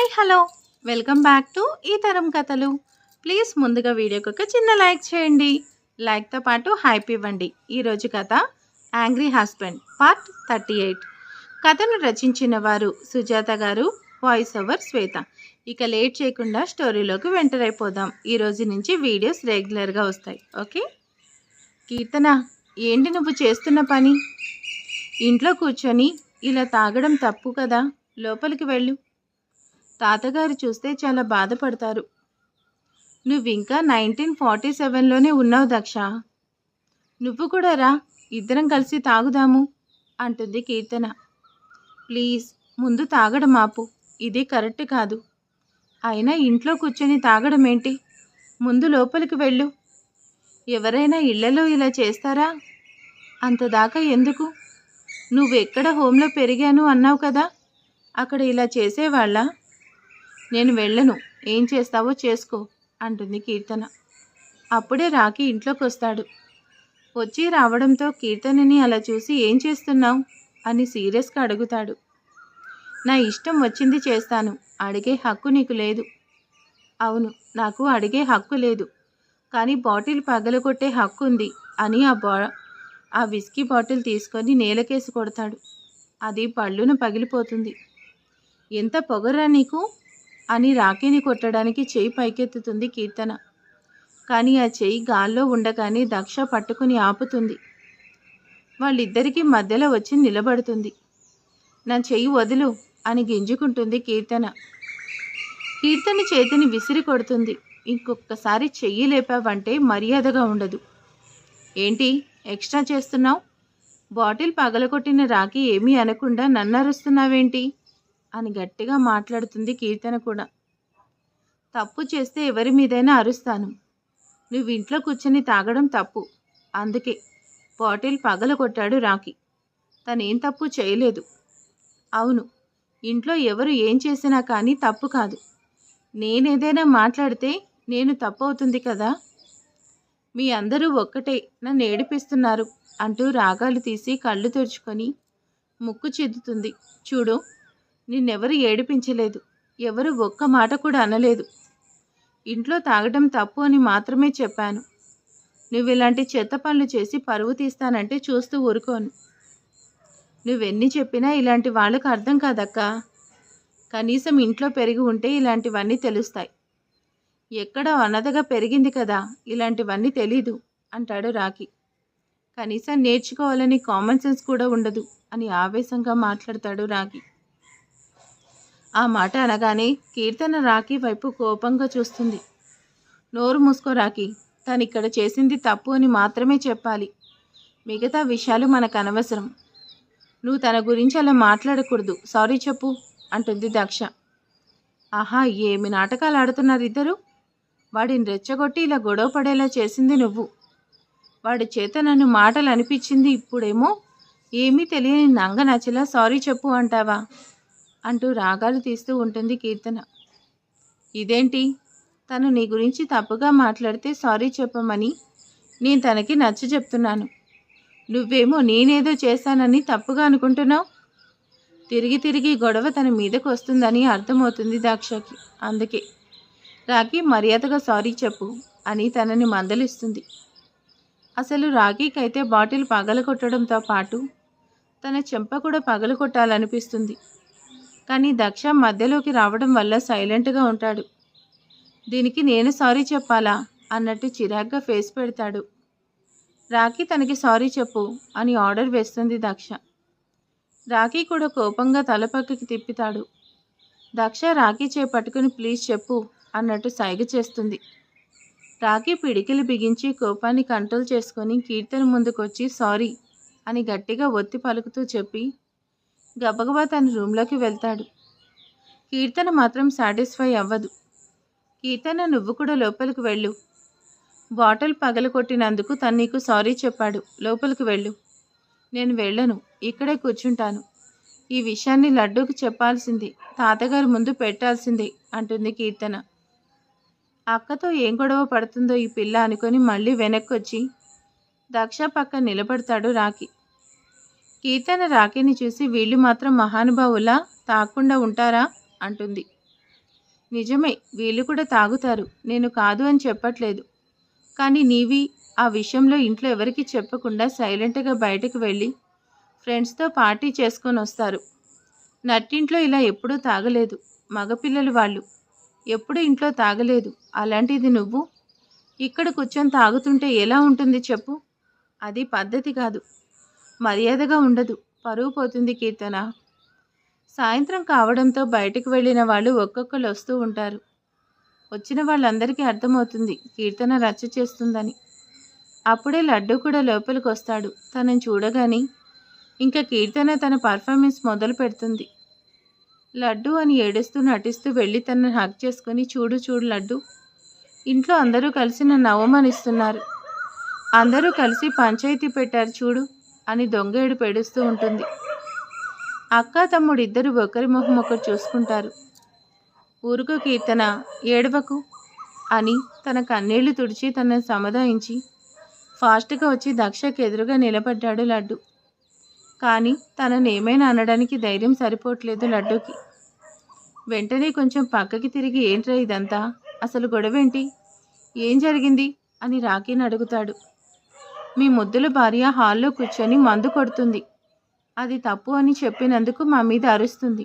Hi hello welcome back to ఈ తరం కథలు. ప్లీజ్ ముందుగా వీడియోకి ఒక చిన్న లైక్ చేయండి. లైక్తో పాటు హైప్ ఇవ్వండి. ఈరోజు కథ యాంగ్రీ హస్బెండ్ పార్ట్ 38. కథను రచించిన వారు సుజాత గారు, వాయిస్ ఓవర్ శ్వేత. ఇక లేట్ చేయకుండా స్టోరీలోకి ఎంటర్ అయిపోదాం. ఈరోజు నుంచి వీడియోస్ రెగ్యులర్గా వస్తాయి. ఓకే. కీర్తన, ఏంటి నువ్వు చేస్తున్న పని? ఇంట్లో కూర్చొని ఇలా తాగడం తప్పు కదా, లోపలికి వెళ్ళు. తాతగారు చూస్తే చాలా బాధపడతారు. నువ్వింకా 1947లోనే ఉన్నావు దక్ష. నువ్వు కూడా రా, ఇద్దరం కలిసి తాగుదాము అంటుంది కీర్తన. ప్లీజ్ ముందు తాగడం ఆపు, ఇది కరెక్ట్ కాదు. అయినా ఇంట్లో కూర్చొని తాగడం ఏంటి? ముందు లోపలికి వెళ్ళు. ఎవరైనా ఇళ్లలో ఇలా చేస్తారా? అంతదాకా ఎందుకు? నువ్వెక్కడ హోంలో పెరిగాను అన్నావు కదా, అక్కడ ఇలా చేసేవాళ్ళ? నేను వెళ్ళను, ఏం చేస్తావో చేసుకో అంటుంది కీర్తన. అప్పుడే రాకీ ఇంట్లోకి వస్తాడు. వచ్చి రావడంతో కీర్తనని అలా చూసి ఏం చేస్తున్నావు అని సీరియస్గా అడుగుతాడు. నా ఇష్టం వచ్చింది చేస్తాను, అడిగే హక్కు నీకు లేదు. అవును, నాకు అడిగే హక్కు లేదు, కానీ బాటిల్ పగలగొట్టే హక్కు ఉంది అని ఆ విస్కీ బాటిల్ తీసుకొని నేలకేసి కొడతాడు. అది పళ్ళున పగిలిపోతుంది. ఎంత పొగరా నీకు అని రాకీని కొట్టడానికి చెయ్యి పైకెత్తుతుంది కీర్తన. కానీ ఆ చెయ్యి గాల్లో ఉండగానే దక్ష పట్టుకుని ఆపుతుంది. వాళ్ళిద్దరికీ మధ్యలో వచ్చి నిలబడుతుంది. నా చెయ్యి వదులు అని గింజుకుంటుంది కీర్తన. కీర్తన చేతిని విసిరి కొడుతుంది. ఇంకొకసారి చెయ్యి లేపావంటే మర్యాదగా ఉండదు. ఏంటి ఎక్స్ట్రా చేస్తున్నావు? బాటిల్ పగలగొట్టిన రాకీ ఏమీ అనకుండా నన్నరుస్తున్నావేంటి అని గట్టిగా మాట్లాడుతుంది కీర్తన కూడా. తప్పు చేస్తే ఎవరి మీదైనా అరుస్తాను. నువ్వు ఇంట్లో కూర్చొని తాగడం తప్పు, అందుకే బాటిల్ పగలగొట్టాడు రాకీ. తనేం తప్పు చేయలేదు. అవును, ఇంట్లో ఎవరు ఏం చేసినా కానీ తప్పు కాదు. నేనేదైనా మాట్లాడితే నేను తప్పు అవుతుంది కదా. మీ అందరూ ఒక్కటే, నన్ను ఏడిపిస్తున్నారు అంటూ రాగాలు తీసి కళ్ళు తుడుచుకొని ముక్కు చిద్దుతుంది. చూడు, నిన్నెవరు ఏడిపించలేదు, ఎవరు ఒక్క మాట కూడా అనలేదు. ఇంట్లో తాగడం తప్పు అని మాత్రమే చెప్పాను. నువ్వు ఇలాంటి చెత్త పనులు చేసి పరువు తీస్తానంటే చూస్తూ ఊరుకోను. నువ్వెన్ని చెప్పినా ఇలాంటి వాళ్ళకు అర్థం కాదక్కా. కనీసం ఇంట్లో పెరిగి ఉంటే ఇలాంటివన్నీ తెలుస్తాయి. ఎక్కడో అనాథగా పెరిగింది కదా, ఇలాంటివన్నీ తెలీదు అంటాడు రాకీ. కనీసం నేర్చుకోవాలని కామన్ సెన్స్ కూడా ఉండదు అని ఆవేశంగా మాట్లాడతాడు రాకీ. ఆ మాట అనగానే కీర్తన రాకీ వైపు కోపంగా చూస్తుంది. నోరు మూసుకో రాకీ, తను ఇక్కడ చేసింది తప్పు అని మాత్రమే చెప్పాలి. మిగతా విషయాలు మనకు అనవసరం. నువ్వు తన గురించి అలా మాట్లాడకూడదు, సారీ చెప్పు అంటుంది దక్ష. ఆహా, ఏమి నాటకాలు ఆడుతున్నారు ఇద్దరు. వాడిని రెచ్చగొట్టి ఇలా గొడవ పడేలా చేసింది నువ్వు. వాడి చేత నన్ను మాటలు అనిపించింది, ఇప్పుడేమో ఏమీ తెలియని నంగ నచ్చలా సారీ చెప్పు అంటావా అంటూ రాగాలు తీస్తూ ఉంటుంది కీర్తన. ఇదేంటి, తను నీ గురించి తప్పుగా మాట్లాడితే సారీ చెప్పమని నేను తనకి నచ్చ చెప్తున్నాను. నువ్వేమో నేనేదో చేశానని తప్పుగా అనుకుంటున్నావు. తిరిగి తిరిగి గొడవ తన మీదకు వస్తుందని అర్థమవుతుంది దక్షకి. అందుకే రాకీ మర్యాదగా సారీ చెప్పు అని తనని మందలిస్తుంది. అసలు రాకీకైతే బాటిల్ పగలగొట్టడంతో పాటు తన చెంప కూడా పగలగొట్టాలనిపిస్తుంది. కానీ దక్ష మధ్యలోకి రావడం వల్ల సైలెంట్గా ఉంటాడు. దీనికి నేను సారీ చెప్పాలా అన్నట్టు చిరాగ్గా ఫేస్ పెడతాడు. రాకీ తనకి సారీ చెప్పు అని ఆర్డర్ వేస్తుంది దక్ష. రాకీ కూడా కోపంగా తల పక్కకి తిప్పుతాడు. దక్ష రాకీ పట్టుకుని ప్లీజ్ చెప్పు అన్నట్టు సైగ చేస్తుంది. రాకీ పిడికిలు బిగించి కోపాన్ని కంట్రోల్ చేసుకొని కీర్తన ముందుకొచ్చి సారీ అని గట్టిగా ఒత్తి పలుకుతూ చెప్పి గబగబా తన రూమ్లోకి వెళ్తాడు. కీర్తన మాత్రం సాటిస్ఫై అవ్వదు. కీర్తన, నువ్వు కూడా లోపలికి వెళ్ళు. బాటిల్ పగలగొట్టినందుకు తను నీకు సారీ చెప్పాడు, లోపలికి వెళ్ళు. నేను వెళ్ళను, ఇక్కడే కూర్చుంటాను. ఈ విషయాన్ని లడ్డూకి చెప్పాల్సింది, తాతగారు ముందు పెట్టాల్సిందే అంటుంది కీర్తన. అక్కతో ఏం గొడవ పడుతుందో ఈ పిల్ల అనుకొని మళ్ళీ వెనక్కొచ్చి దక్ష పక్క నిలబడతాడు రాకీ. కీర్తన రాకీని చూసి వీళ్ళు మాత్రం మహానుభావులా తాకుండా ఉంటారా అంటుంది. నిజమే, వీళ్ళు కూడా తాగుతారు, నేను కాదు అని చెప్పట్లేదు. కానీ నీవి ఆ విషయంలో ఇంట్లో ఎవరికి చెప్పకుండా సైలెంట్గా బయటకు వెళ్ళి ఫ్రెండ్స్తో పార్టీ చేసుకొని వస్తారు. నట్టింట్లో ఇలా ఎప్పుడూ తాగలేదు. మగపిల్లలు వాళ్ళు ఎప్పుడూ ఇంట్లో తాగలేదు. అలాంటిది నువ్వు ఇక్కడ కూర్చొని తాగుతుంటే ఎలా ఉంటుంది చెప్పు? అది పద్ధతి కాదు, మర్యాదగా ఉండదు, పరువు పోతుంది కీర్తన. సాయంత్రం కావడంతో బయటకు వెళ్ళిన వాళ్ళు ఒక్కొక్కరు వస్తూ ఉంటారు. వచ్చిన వాళ్ళందరికీ అర్థమవుతుంది కీర్తన రచ్చ చేస్తుందని. అప్పుడే లడ్డు కూడా లోపలికి వస్తాడు. తనని చూడగానే ఇంకా కీర్తన తన పర్ఫార్మెన్స్ మొదలు పెడుతుంది. లడ్డు అని ఏడుస్తూ నటిస్తూ వెళ్ళి తనని హగ్ చేసుకుని, చూడు చూడు లడ్డు, ఇంట్లో అందరూ కలిసి నన్ను అవమానిస్తున్నారు, అందరూ కలిసి పంచాయతీ పెట్టారు చూడు అని దొంగ ఏడుపు ఏడుస్తూ ఉంటుంది. అక్క తమ్ముడు ఇద్దరు ఒకరి మొహం ఒకరు చూసుకుంటారు. ఊరుకో కీర్తన, ఏడవకు అని తన కన్నీళ్లు తుడిచి తనని సమాధానించి ఫాస్ట్గా వచ్చి దక్షకి ఎదురుగా నిలబడ్డాడు లడ్డు. కానీ తనను ఏమైనా అనడానికి ధైర్యం సరిపోవట్లేదు లడ్డూకి. వెంటనే కొంచెం పక్కకి తిరిగి, ఏంట్రా ఇదంతా, అసలు గొడవేంటి, ఏం జరిగింది అని రాఖీని అడుగుతాడు. మీ ముద్దుల భార్య హాల్లో కూర్చొని మందు కొడుతుంది, అది తప్పు అని చెప్పినందుకు మా మీద అరుస్తుంది.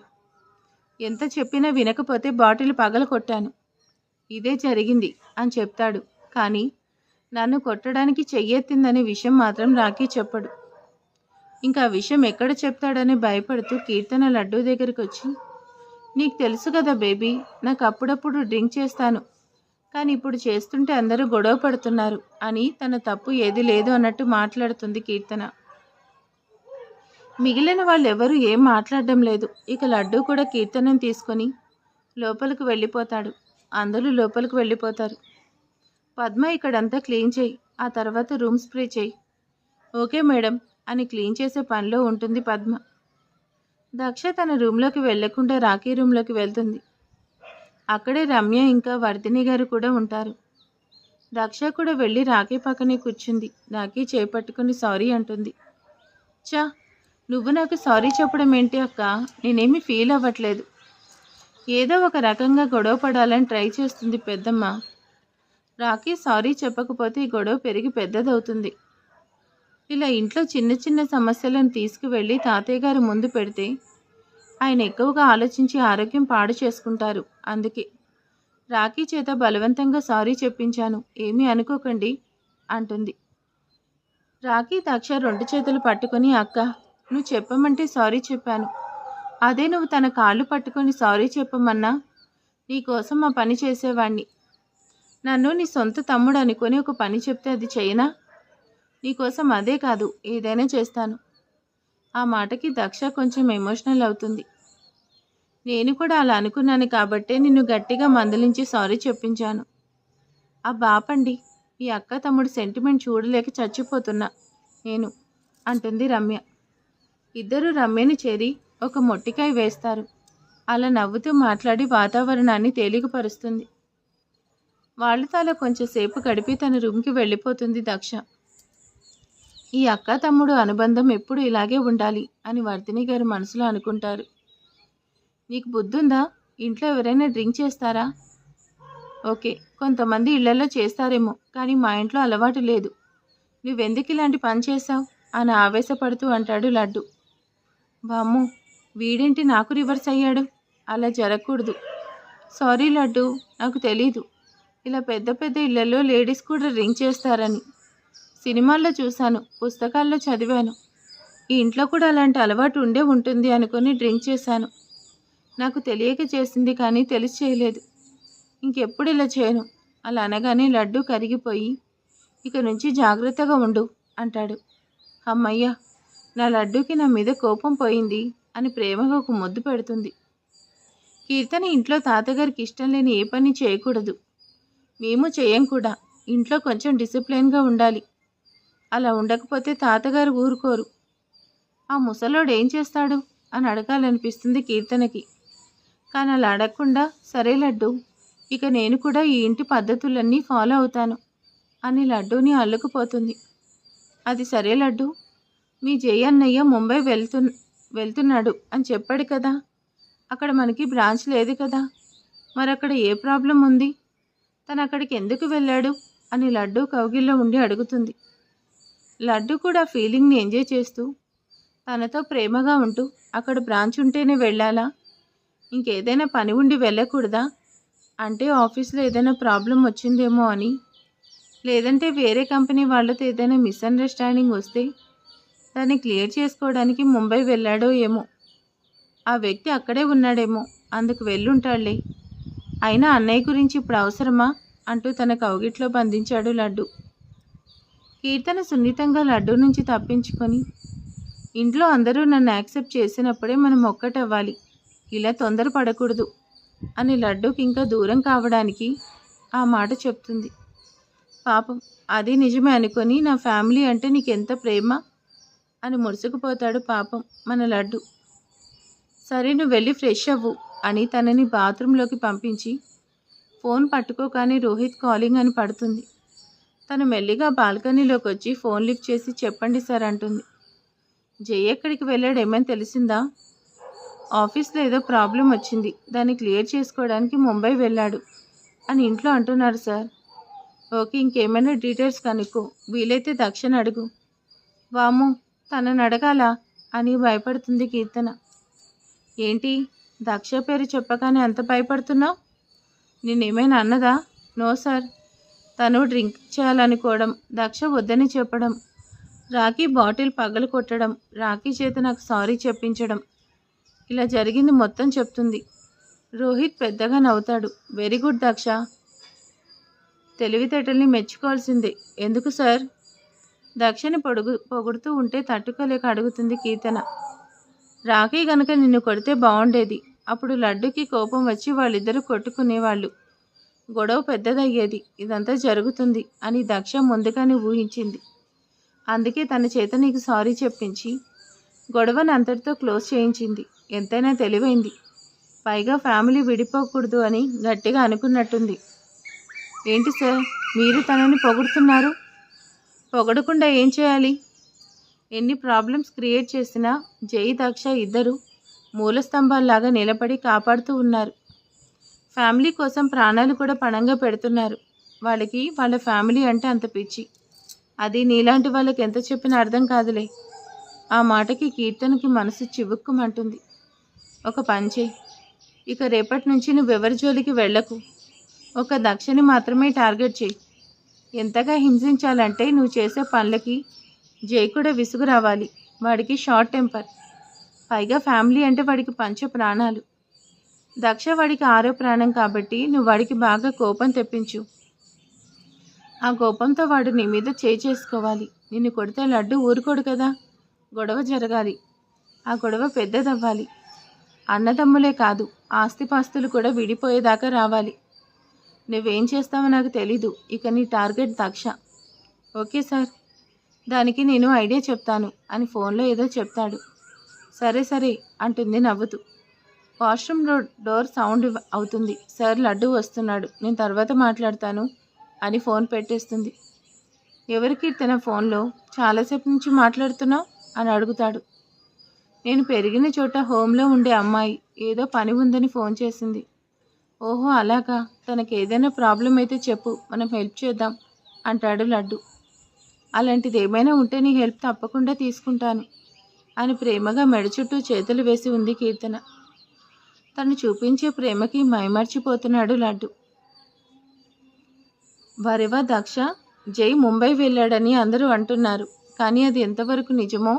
ఎంత చెప్పినా వినకపోతే బాటిల్ పగల కొట్టాను, ఇదే జరిగింది అని చెప్తాడు. కానీ నన్ను కొట్టడానికి చెయ్యెత్తిందనే విషయం మాత్రం రాఖీ చెప్పడు. ఇంకా ఆ విషయం ఎక్కడ చెప్తాడని భయపడుతూ కీర్తన లడ్డూ దగ్గరికి వచ్చి, నీకు తెలుసు కదా బేబీ, నాకు అప్పుడప్పుడు డ్రింక్ చేస్తాను, కానీ ఇప్పుడు చేస్తుంటే అందరూ గొడవ పడుతున్నారు అని తన తప్పు ఏది లేదు అన్నట్టు మాట్లాడుతుంది కీర్తన. మిగిలిన వాళ్ళు ఎవరూ ఏం మాట్లాడడం లేదు. ఇక లడ్డూ కూడా కీర్తనను తీసుకొని లోపలికి వెళ్ళిపోతాడు. అందరూ లోపలికి వెళ్ళిపోతారు. పద్మ ఇక్కడంతా క్లీన్ చేయి, ఆ తర్వాత రూమ్ స్ప్రే చేయి. ఓకే మేడం అని క్లీన్ చేసే పనిలో ఉంటుంది పద్మ. దక్ష తన రూమ్లోకి వెళ్లకుండా రాఖీ రూమ్లోకి వెళ్తుంది. అక్కడే రమ్య ఇంకా వర్ధిని గారు కూడా ఉంటారు. దక్ష కూడా వెళ్ళి రాఖీ పక్కనే కూర్చుంది. రాఖీ చేపట్టుకుని సారీ అంటుంది. చా, నువ్వు నాకు సారీ చెప్పడం ఏంటి అక్క, నేనేమీ ఫీల్ అవ్వట్లేదు. ఏదో ఒక రకంగా గొడవ పడాలని ట్రై చేస్తుంది పెద్దమ్మ. రాఖీ సారీ చెప్పకపోతే ఈ గొడవ పెరిగి పెద్దదవుతుంది. ఇలా ఇంట్లో చిన్న చిన్న సమస్యలను తీసుకువెళ్ళి తాతయ్య గారు ముందు పెడితే ఆయన ఎక్కువగా ఆలోచించి ఆరోగ్యం పాడు చేసుకుంటారు. అందుకే రాఖీ చేత బలవంతంగా సారీ చెప్పించాను, ఏమీ అనుకోకండి అంటుంది. రాఖీ దక్ష రెండు చేతులు పట్టుకొని, అక్క నువ్వు చెప్పమంటే సారీ చెప్పాను, అదే నువ్వు తన కాళ్ళు పట్టుకొని సారీ చెప్పమన్నా నీకోసం ఆ పని చేసేవాణ్ణి. నన్ను నీ సొంత తమ్ముడు అనుకొని ఒక పని చెప్తే అది చేయనా? నీకోసం అదే కాదు ఏదైనా చేస్తాను. ఆ మాటకి దక్ష కొంచెం ఎమోషనల్ అవుతుంది. నేను కూడా అలా అనుకున్నాను కాబట్టే నిన్ను గట్టిగా మందలించి సారీ చెప్పించాను. ఆ బాపండి, ఈ అక్క తమ్ముడు సెంటిమెంట్ చూడలేక చచ్చిపోతున్నా నేను అంటుంది రమ్య. ఇద్దరు రమ్యని చేరి ఒక మొట్టికాయ వేస్తారు. అలా నవ్వుతూ మాట్లాడి వాతావరణాన్ని తేలికపరుస్తుంది. వాళ్ళతో అలా కొంచెంసేపు గడిపి తన రూమ్కి వెళ్ళిపోతుంది దక్ష. ఈ అక్క తమ్ముడు అనుబంధం ఎప్పుడు ఇలాగే ఉండాలి అని వర్ధిని గారు మనసులో అనుకుంటారు. నీకు బుద్ధుందా? ఇంట్లో ఎవరైనా డ్రింక్ చేస్తారా? ఓకే, కొంతమంది ఇళ్లలో చేస్తారేమో, కానీ మా ఇంట్లో అలవాటు లేదు. నువ్వెందుకు ఇలాంటి పని చేశావు అని ఆవేశపడుతూ అంటాడు లడ్డు. వామ్మో, వీడేంటి నాకు రివర్స్ అయ్యాడు, అలా జరగకూడదు. సారీ లడ్డు, నాకు తెలీదు. ఇలా పెద్ద పెద్ద ఇళ్లలో లేడీస్ కూడా డ్రింక్ చేస్తారని సినిమాల్లో చూశాను, పుస్తకాల్లో చదివాను. ఈ ఇంట్లో కూడా అలాంటి అలవాటు ఉండే ఉంటుంది అనుకుని డ్రింక్ చేశాను. నాకు తెలియక చేసింది, కానీ తెలిసి చేయలేదు. ఇంకెప్పుడు ఇలా చేయను. అలా అనగానే లడ్డు కరిగిపోయి, ఇక నుంచి జాగ్రత్తగా ఉండు అంటాడు. అమ్మయ్య, నా లడ్డూకి నా మీద కోపం పోయింది అని ప్రేమగా ఒక ముద్దు పెడుతుంది. కీర్తన ఇంట్లో తాతగారికి ఇష్టం లేని ఏ పని చేయకూడదు, మేము చేయం కూడా. ఇంట్లో కొంచెం డిసిప్లిన్గా ఉండాలి. అలా ఉండకపోతే తాతగారు ఊరుకోరు. ఆ ముసలోడు ఏం చేస్తాడు అని అడగాలనిపిస్తుంది కీర్తనకి. కానీ అలా అడగకుండా, సరే లడ్డు, ఇక నేను కూడా ఈ ఇంటి పద్ధతులన్నీ ఫాలో అవుతాను అని లడ్డూని అల్లుకుపోతుంది. అది సరే లడ్డు, మీ జయన్నయ్య ముంబై వెళ్తున్నాడు అని చెప్పాడు కదా, అక్కడ మనకి బ్రాంచ్ లేదు కదా, మరక్కడ ఏ ప్రాబ్లం ఉంది? తను అక్కడికి ఎందుకు వెళ్ళాడు అని లడ్డు కౌగిల్లో ఉండి అడుగుతుంది. లడ్డు కూడా ఫీలింగ్ని ఎంజాయ్ చేస్తూ తనతో ప్రేమగా ఉంటూ అక్కడ బ్రాంచ్ ఉంటేనే వెళ్ళాలా, ఇంకేదైనా పని ఉండి వెళ్ళకూడదా, అంటే ఆఫీస్లో ఏదైనా ప్రాబ్లం వచ్చిందేమో అని, లేదంటే వేరే కంపెనీ వాళ్ళతో ఏదైనా మిస్అండర్స్టాండింగ్ వస్తే దాన్ని క్లియర్ చేసుకోవడానికి ముంబై వెళ్ళాడో ఏమో, ఆ వ్యక్తి అక్కడే ఉన్నాడేమో, అందుకు వెళ్ళుంటాడులే, అయినా అన్నయ్య గురించి ఇప్పుడు అవసరమా అంటూ తన కౌగిట్లో బంధించాడు లడ్డు. కీర్తన సున్నితంగా లడ్డు నుంచి తప్పించుకొని, ఇంట్లో అందరూ నన్ను యాక్సెప్ట్ చేసినప్పుడే మనం ఒక్కటవ్వాలి, ఇలా తొందరపడకూడదు అని లడ్డూకి ఇంకా దూరం కావడానికి ఆ మాట చెప్తుంది. పాపం అది నిజమే అనుకొని, నా ఫ్యామిలీ అంటే నీకెంత ప్రేమ అని మురుసుకుపోతాడు పాపం మన లడ్డు. సరే నువ్వు వెళ్ళి ఫ్రెష్ అవ్వు అని తనని బాత్రూంలోకి పంపించి ఫోన్ పట్టుకోగానే రోహిత్ కాలింగ్ అని పడుతుంది. తను మెల్లిగా బాల్కనీలోకి వచ్చి ఫోన్ లిఫ్ట్ చేసి చెప్పండి సార్ అంటుంది. జై ఎక్కడికి వెళ్ళాడు ఏమని తెలిసిందా? ఆఫీస్లో ఏదో ప్రాబ్లం వచ్చింది, దాన్ని క్లియర్ చేసుకోవడానికి ముంబై వెళ్ళాడు అని ఇంట్లో అంటున్నారు సార్. ఓకే, ఇంకేమైనా డీటెయిల్స్ కనుక్కో, వీలైతే దక్షని అడుగు. వాము, తనని అడగాలా అని భయపడుతుంది కీర్తన. ఏంటి దక్ష పేరు చెప్పగానే అంత భయపడుతున్నావు? నేనేమైనా అన్నదా? No sir. తను డ్రింక్ చేయాలనుకోవడం, దక్ష వద్దని చెప్పడం, రాఖీ బాటిల్ పగలు కొట్టడం, రాఖీ చేత నాకు సారీ చెప్పించడం, ఇలా జరిగింది మొత్తం చెప్తుంది. రోహిత్ పెద్దగా నవ్వుతాడు. వెరీ గుడ్ దక్ష, తెలివితేటల్ని మెచ్చుకోవాల్సిందే. ఎందుకు సార్? దక్షని పొగుడుతూ ఉంటే తట్టుకోలేక అడుగుతుంది కీర్తన. రాఖీ గనక నిన్ను కొడితే బాగుండేది, అప్పుడు లడ్డుకి కోపం వచ్చి వాళ్ళిద్దరూ కొట్టుకునేవాళ్ళు, గొడవ పెద్దదయ్యేది, ఇదంతా జరుగుతుంది అని దక్ష ముందుగానే ఊహించింది. అందుకే తన చేత నీకు సారీ చెప్పించి గొడవను అంతటితో క్లోజ్ చేయించింది. ఎంతైనా తెలివైంది, పైగా ఫ్యామిలీ విడిపోకూడదు అని గట్టిగా అనుకున్నట్టుంది. ఏంటి సార్ మీరు తనని పొగుడుతున్నారు? పొగడకుండా ఏం చేయాలి? ఎన్ని ప్రాబ్లమ్స్ క్రియేట్ చేసినా జై దక్ష ఇద్దరు మూలస్తంభాల్లాగా నిలబడి కాపాడుతూ ఉన్నారు. ఫ్యామిలీ కోసం ప్రాణాలు కూడా పణంగా పెడుతున్నారు. వాళ్ళకి వాళ్ళ ఫ్యామిలీ అంటే అంత పిచ్చి, అది నీలాంటి వాళ్ళకి ఎంత చెప్పినా అర్థం కాదులే. ఆ మాటకి కీర్తనకి మనసు చివుక్కుమంటుంది. ఒక పని చేయి, ఇక రేపటి నుంచి నువ్వెవరి జోలికి వెళ్ళకు, ఒక దక్షని మాత్రమే టార్గెట్ చేయి. ఎంతగా హింసించాలంటే నువ్వు చేసే పనులకి జై కూడా విసుగు రావాలి. వాడికి షార్ట్ టెంపర్, పైగా ఫ్యామిలీ అంటే వాడికి పంచ ప్రాణాలు. దక్ష వాడికి ఆరో ప్రాణం కాబట్టి నువ్వు వాడికి బాగా కోపం తెప్పించు. ఆ కోపంతో వాడు నీ మీద చేసుకోవాలి. నిన్ను కొడితే లడ్డు ఊరుకోడు కదా, గొడవ జరగాలి, ఆ గొడవ పెద్దదవ్వాలి. అన్నదమ్ములే కాదు, ఆస్తిపాస్తులు కూడా విడిపోయేదాకా రావాలి. నువ్వేం చేస్తావో నాకు తెలీదు, ఇక నీ టార్గెట్ దక్ష. ఓకే సార్, దానికి నేను ఐడియా చెప్తాను అని ఫోన్లో ఏదో చెప్తాడు. సరే సరే అంటుంది నవ్వుతూ. వాష్రూమ్ డోర్ సౌండ్ అవుతుంది. సార్ లడ్డు వస్తున్నాడు, నేను తర్వాత మాట్లాడతాను అని ఫోన్ పెట్టేస్తుంది. ఎవరికి తన ఫోన్లో చాలాసేపు నుంచి మాట్లాడుతున్నావు అని అడుగుతాడు. నేను పెరిగిన చోట హోమ్లో ఉండే అమ్మాయి, ఏదో పని ఉందని ఫోన్ చేసింది. ఓహో అలాగా, తనకి ఏదైనా ప్రాబ్లం అయితే చెప్పు, మనం హెల్ప్ చేద్దాం అంటాడు లడ్డు. అలాంటిది ఏమైనా ఉంటే నీ హెల్ప్ తప్పకుండా తీసుకుంటాను అని ప్రేమగా మెడ చుట్టూ చేతులు వేసి ఉంది కీర్తన. తను చూపించే ప్రేమకి మైమర్చిపోతున్నాడు లడ్డు. వరెవా దక్ష, జై ముంబై వెళ్ళాడని అందరూ అంటున్నారు, కానీ అది ఎంతవరకు నిజమో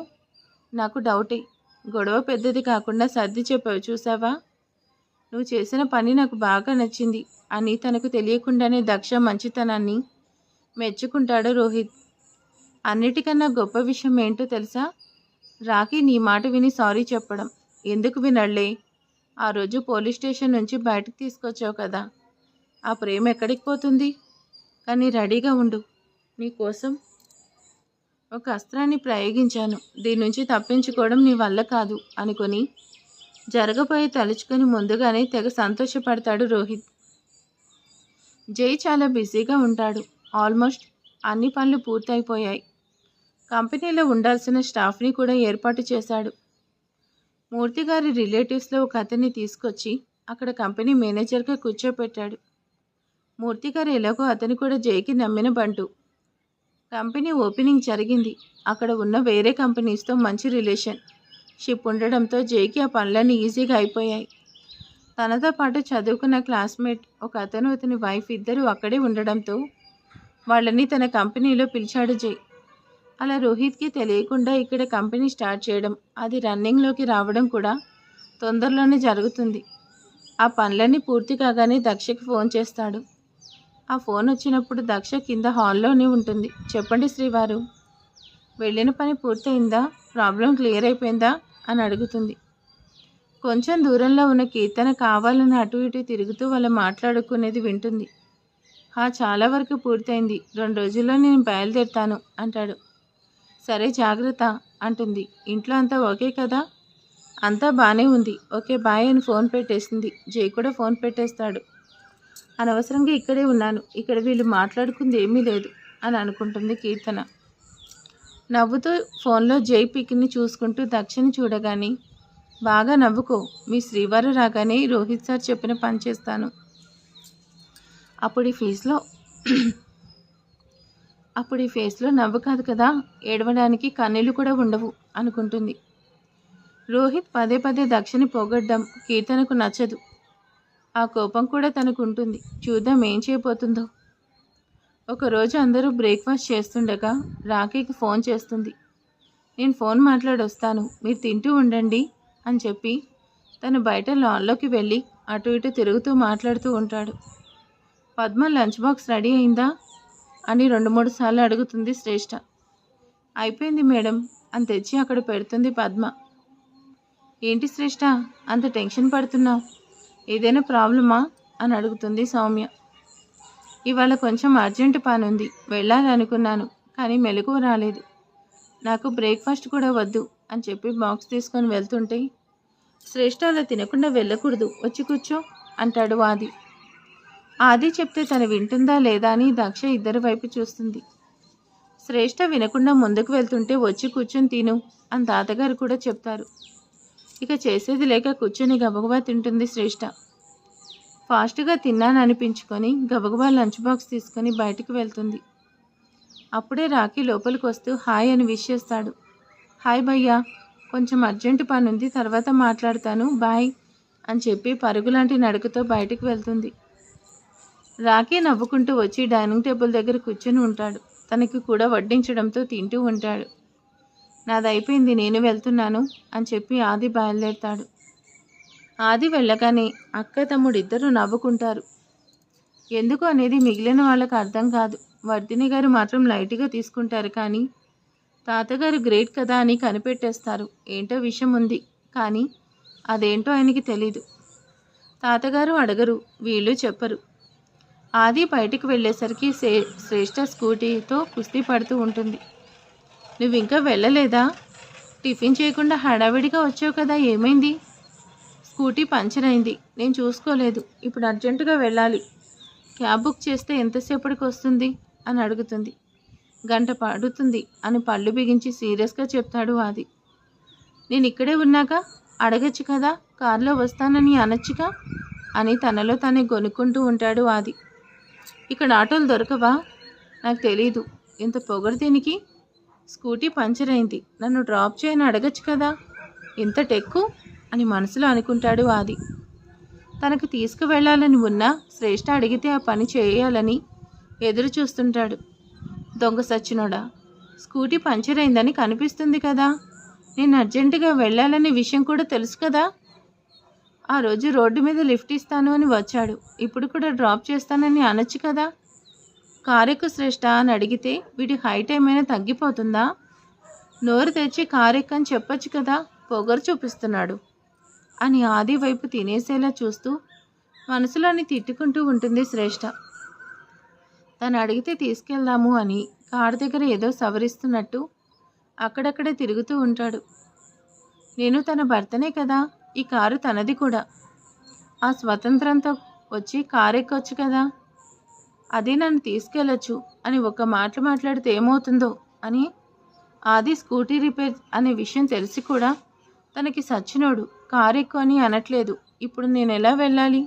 నాకు డౌటే. గొడవ పెద్దది కాకుండా సర్ది చెప్పావు చూసావా? నువ్వు చేసిన పని నాకు బాగా నచ్చింది అని తనకు తెలియకుండానే దక్ష మంచితనాన్ని మెచ్చుకుంటాడు రోహిత్. అన్నిటికన్నా గొప్ప విషయం ఏంటో తెలుసా? రాఖీ నీ మాట విని సారీ చెప్పడం. ఎందుకు వినళ్లే, ఆ రోజు పోలీస్ స్టేషన్ నుంచి బయటకు తీసుకొచ్చావు కదా, ఆ ప్రేమ ఎక్కడికి పోతుంది? కానీ రెడీగా ఉండు, నీకోసం ఒక అస్త్రాన్ని ప్రయోగించాను, దీని నుంచి తప్పించుకోవడం నీ వల్ల కాదు అనుకొని జరగబోయే తలుచుకొని ముందుగానే తెగ సంతోషపడతాడు రోహిత్. జై చాలా బిజీగా ఉంటాడు. ఆల్మోస్ట్ అన్ని పనులు పూర్తయిపోయాయి. కంపెనీలో ఉండాల్సిన స్టాఫ్ని కూడా ఏర్పాటు చేశాడు. మూర్తిగారి రిలేటివ్స్లో ఒక అతన్ని తీసుకొచ్చి అక్కడ కంపెనీ మేనేజర్గా కూర్చోపెట్టాడు. మూర్తిగారు ఎలాగో అతను కూడా జైకి నమ్మిన బంటు. కంపెనీ ఓపెనింగ్ జరిగింది. అక్కడ ఉన్న వేరే కంపెనీస్తో మంచి రిలేషన్షిప్ ఉండడంతో జైకి ఆ పనులన్నీ ఈజీగా అయిపోయాయి. తనతో పాటు చదువుకున్న క్లాస్మేట్ ఒక అతను అతని వైఫ్ ఇద్దరు అక్కడే ఉండడంతో వాళ్ళని తన కంపెనీలో పిలిచాడు జై. అలా రోహిత్కి తెలియకుండా ఇక్కడ కంపెనీ స్టార్ట్ చేయడం, అది రన్నింగ్లోకి రావడం కూడా తొందరలోనే జరుగుతుంది. ఆ పనులన్నీ పూర్తి కాగానే దక్షకి ఫోన్ చేస్తాడు. ఆ ఫోన్ వచ్చినప్పుడు దక్ష కింద హాల్లోనే ఉంటుంది. చెప్పండి శ్రీవారు, వెళ్ళిన పని పూర్తయిందా? ప్రాబ్లం క్లియర్ అయిపోయిందా అని అడుగుతుంది. కొంచెం దూరంలో ఉన్న కీర్తన కావాలని అటు ఇటు తిరుగుతూ వాళ్ళు మాట్లాడుకునేది వింటుంది. చాలా వరకు పూర్తయింది, 2 రోజుల్లో నేను బయలుదేరుతాను అంటాడు. సరే జాగ్రత్త అంటుంది. ఇంట్లో అంతా ఓకే కదా? అంతా బాగానే ఉంది, ఓకే బాయ్ అని ఫోన్ పెట్టేసింది. జై కూడా ఫోన్ పెట్టేస్తాడు. అనవసరంగా ఇక్కడే ఉన్నాను, ఇక్కడ వీళ్ళు మాట్లాడుకుంది ఏమీ లేదు అని అనుకుంటుంది కీర్తన. నవ్వుతూ ఫోన్లో జై పిక్ని చూసుకుంటూ దక్షని చూడగానే, బాగా నవ్వుకో, మీ శ్రీవారు రాగానే రోహిత్ సార్ చెప్పిన పని చేస్తాను. అప్పుడు ఈ ఫేస్లో నవ్వు కాదు కదా, ఏడవడానికి కన్నీళ్ళు కూడా ఉండవు అనుకుంటుంది. రోహిత్ పదే పదే దక్షని పొగడ్డం కీర్తనకు నచ్చదు. ఆ కోపం కూడా తనకు ఉంటుంది. చూద్దాం ఏం చేయబోతుందో. ఒకరోజు అందరూ బ్రేక్ఫాస్ట్ చేస్తుండగా రాఖీకి ఫోన్ చేస్తుంది. నేను ఫోన్ మాట్లాడొస్తాను, మీరు తింటూ ఉండండి అని చెప్పి తను బయట లాన్లోకి వెళ్ళి అటు ఇటు తిరుగుతూ మాట్లాడుతూ ఉంటాడు. పద్మ లంచ్ బాక్స్ రెడీ అయిందా అని 2-3 సార్లు అడుగుతుంది శ్రేష్ఠ. అయిపోయింది మేడం అని తెచ్చి అక్కడ పెడుతుంది పద్మ. ఏంటి శ్రేష్ఠ అంత టెన్షన్ పడుతున్నావు, ఏదైనా ప్రాబ్లమా అని అడుగుతుంది సౌమ్య. ఇవాళ కొంచెం అర్జెంట్ పని ఉంది, వెళ్ళాలనుకున్నాను కానీ మెలకువ రాలేదు. నాకు బ్రేక్ఫాస్ట్ కూడా వద్దు అని చెప్పి బాక్స్ తీసుకొని వెళ్తుంటే, శ్రేష్ఠ అలా తినకుండా వెళ్ళకూడదు, వచ్చి కూర్చో అంటాడు ఆది. ఆది చెప్తే తను వింటుందా లేదా అని దక్ష ఇద్దరి వైపు చూస్తుంది. శ్రేష్ఠ వినకుండా ముందుకు వెళ్తుంటే వచ్చి కూర్చొని తిను అని తాతగారు కూడా చెప్తారు. ఇక చేసేది లేక కూర్చొని గబగబా తింటుంది శ్రేష్ఠ. ఫాస్ట్గా తిన్నాను అనిపించుకొని గబగబా లంచ్ బాక్స్ తీసుకొని బయటికి వెళ్తుంది. అప్పుడే రాఖీ లోపలికి వస్తూ హాయ్ అని విష్ చేస్తాడు. హాయ్ భయ్యా, కొంచెం అర్జెంటు పని ఉంది, తర్వాత మాట్లాడతాను, బాయ్ అని చెప్పి పరుగులాంటి నడకతో బయటికి వెళ్తుంది. రాఖీ నవ్వుకుంటూ వచ్చి డైనింగ్ టేబుల్ దగ్గర కూర్చొని ఉంటాడు. తనకి కూడా వడ్డించడంతో తింటూ ఉంటాడు. నాది అయిపోయింది, నేను వెళ్తున్నాను అని చెప్పి ఆది బయలుదేరుతాడు. ఆది వెళ్ళగానే అక్క తమ్ముడిద్దరూ నవ్వుకుంటారు. ఎందుకు అనేది మిగిలిన వాళ్ళకి అర్థం కాదు. వర్ధిని గారు మాత్రం లైట్గా తీసుకుంటారు, కానీ తాతగారు గ్రేట్ కదా అని కనిపెట్టేస్తారు. ఏంటో విషయం ఉంది, కానీ అదేంటో ఆయనకి తెలీదు. తాతగారు అడగరు, వీళ్ళు చెప్పరు. ఆది బయటికి వెళ్ళేసరికి శ్రేష్ఠ స్కూటీతో కుస్తీ పడుతూ ఉంటుంది. నువ్వు ఇంకా వెళ్ళలేదా? టిఫిన్ చేయకుండా హడావిడిగా వచ్చావు కదా, ఏమైంది? స్కూటీ పంచర్ అయింది, నేను చూసుకోలేదు, ఇప్పుడు అర్జెంటుగా వెళ్ళాలి, క్యాబ్ బుక్ చేస్తే ఎంతసేపటికి వస్తుంది అని అడుగుతుంది. 1 గంట పడుతుంది అని పళ్ళు బిగించి సీరియస్గా చెప్తాడు ఆది. నేను ఇక్కడే ఉన్నాక అడగచ్చు కదా, కారులో వస్తానని అనొచ్చుగా అని తనలో తానే గొనుక్కుంటూ ఉంటాడు ఆది. ఇక్కడ ఆటోలు దొరకవా? నాకు తెలీదు, ఇంత పొగరు దీనికి. స్కూటీ పంచర్ అయింది, నన్ను డ్రాప్ చేయని అడగచ్చు కదా, ఇంత టెక్కు అని మనసులో అనుకుంటాడు ఆది. తనకు తీసుకువెళ్ళాలని ఉన్నా శ్రేష్ఠ అడిగితే ఆ పని చేయాలని ఎదురు చూస్తుంటాడు. దొంగ సచ్చినోడా, స్కూటీ పంచర్ అయిందని కనిపిస్తుంది కదా, నేను అర్జెంటుగా వెళ్ళాలనే విషయం కూడా తెలుసు కదా. ఆ రోజు రోడ్డు మీద లిఫ్ట్ ఇస్తాను అని వచ్చాడు, ఇప్పుడు కూడా డ్రాప్ చేస్తానని అనొచ్చు కదా. కారెక్కు శ్రేష్ఠ అని అడిగితే వీడి హైట్ ఏమైనా తగ్గిపోతుందా? నోరు తెచ్చి కారెక్కని చెప్పొచ్చు కదా, పొగరు చూపిస్తున్నాడు అని ఆది వైపు తినేసేలా చూస్తూ మనసులోని తిట్టుకుంటూ ఉంటుంది శ్రేష్ఠ. తను అడిగితే తీసుకెళ్దాము అని కారు దగ్గర ఏదో సవరిస్తున్నట్టు అక్కడక్కడే తిరుగుతూ ఉంటాడు. నేను తన భర్తనే కదా, ఈ కారు తనది కూడా, ఆ స్వతంత్రంతో వచ్చి కారు ఎక్కొచ్చు కదా, అది నన్ను తీసుకెళ్ళొచ్చు అని ఒక మాట మాట్లాడితే ఏమవుతుందో అని. ఆది స్కూటీ రిపేర్ అనే విషయం తెలిసి కూడా తనకి సచ్చినోడు కారు ఎక్కువ అని అనట్లేదు, ఇప్పుడు నేను ఎలా వెళ్ళాలి?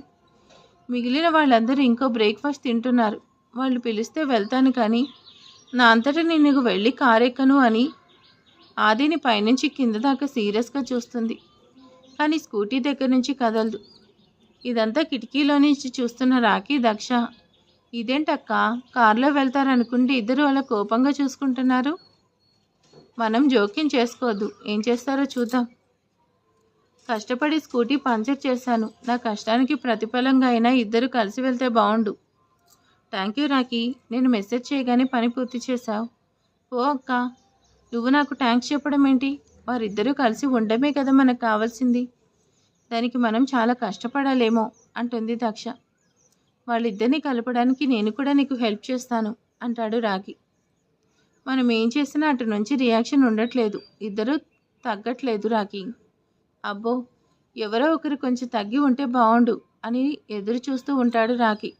మిగిలిన వాళ్ళందరూ ఇంకో బ్రేక్ఫాస్ట్ తింటున్నారు. వాళ్ళు పిలిస్తే వెళ్తాను, కానీ నా అంతటా నేను వెళ్ళి కారెక్కను అని ఆదిని పైనుంచి కింద దాకా సీరియస్గా చూస్తుంది. కానీ స్కూటీ దగ్గర నుంచి కదలదు. ఇదంతా కిటికీలో నుంచి చూస్తున్న రాఖీ, దక్ష ఇదేంటక్క, కారులో వెళ్తారనుకుంటే ఇద్దరు అలా కోపంగా చూసుకుంటున్నారు. మనం జోక్యం చేసుకోవద్దు, ఏం చేస్తారో చూద్దాం. కష్టపడి స్కూటీ పంచర్ చేశాను. నా కష్టానికి ప్రతిఫలంగా అయినా ఇద్దరు కలిసి వెళ్తే బాగుండు. థ్యాంక్ యూ రాఖీ, నేను మెసేజ్ చేయగానే పని పూర్తి చేశావు. ఓ అక్క, నువ్వు నాకు థ్యాంక్స్ చెప్పడం ఏంటి? వారిద్దరూ కలిసి ఉండమే కదా మనకు కావాల్సింది. దానికి మనం చాలా కష్టపడాలేమో అంటుంది దక్ష. వాళ్ళిద్దరిని కలపడానికి నేను కూడా నీకు హెల్ప్ చేస్తాను అంటాడు రాఖీ. మనం ఏం చేసినా అటు నుంచి రియాక్షన్ ఉండట్లేదు, ఇద్దరూ తగ్గట్లేదు రాఖీ. అబ్బో, ఎవరో ఒకరు కొంచెం తగ్గి ఉంటే బాగుండు అని ఎదురు చూస్తూ ఉంటాడు రాఖీ.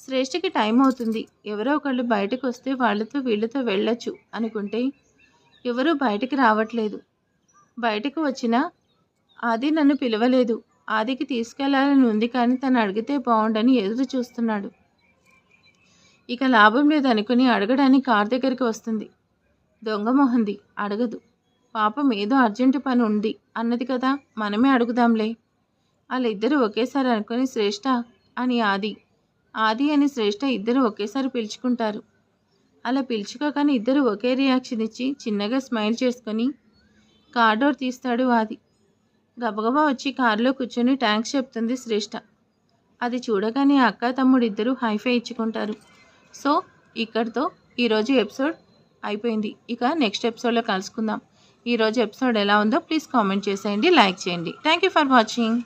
శ్రేష్ఠకి టైం అవుతుంది, ఎవరో ఒకళ్ళు బయటకు వస్తే వాళ్ళతో వీళ్ళతో వెళ్ళొచ్చు అనుకుంటే ఎవరూ బయటికి రావట్లేదు. బయటకు వచ్చినా ఆది నన్ను పిలవలేదు. ఆదికి తీసుకెళ్లాలని ఉంది, కానీ తను అడిగితే బాగుండని ఎదురు చూస్తున్నాడు. ఇక లాభం లేదనుకుని అడగడానికి కార్ దగ్గరికి వస్తుంది. దొంగ మొహంది, అడగదు. పాపం ఏదో అర్జెంటు పని ఉంది అన్నది కదా, మనమే అడుగుదాంలే. వాళ్ళిద్దరూ ఒకేసారి అనుకుని శ్రేష్ఠ అని ఆది, ఆది అని శ్రేష్ఠ ఇద్దరు ఒకేసారి పిలుచుకుంటారు. అలా పిలుచుకోగానే ఇద్దరు ఒకే రియాక్షన్ ఇచ్చి చిన్నగా స్మైల్ చేసుకొని కార్ డోర్ తీస్తాడు ఆది. గబగబా వచ్చి కారులో కూర్చొని థ్యాంక్స్ చెప్తుంది శ్రేష్ఠ. అది చూడగానే అక్క తమ్ముడు ఇద్దరు హైఫై ఇచ్చుకుంటారు. సో ఇక్కడితో ఈరోజు ఎపిసోడ్ అయిపోయింది. ఇక నెక్స్ట్ ఎపిసోడ్లో కలుసుకుందాం. ఈరోజు ఎపిసోడ్ ఎలా ఉందో ప్లీజ్ కామెంట్ చేసేయండి, లైక్ చేయండి. Thank you for watching.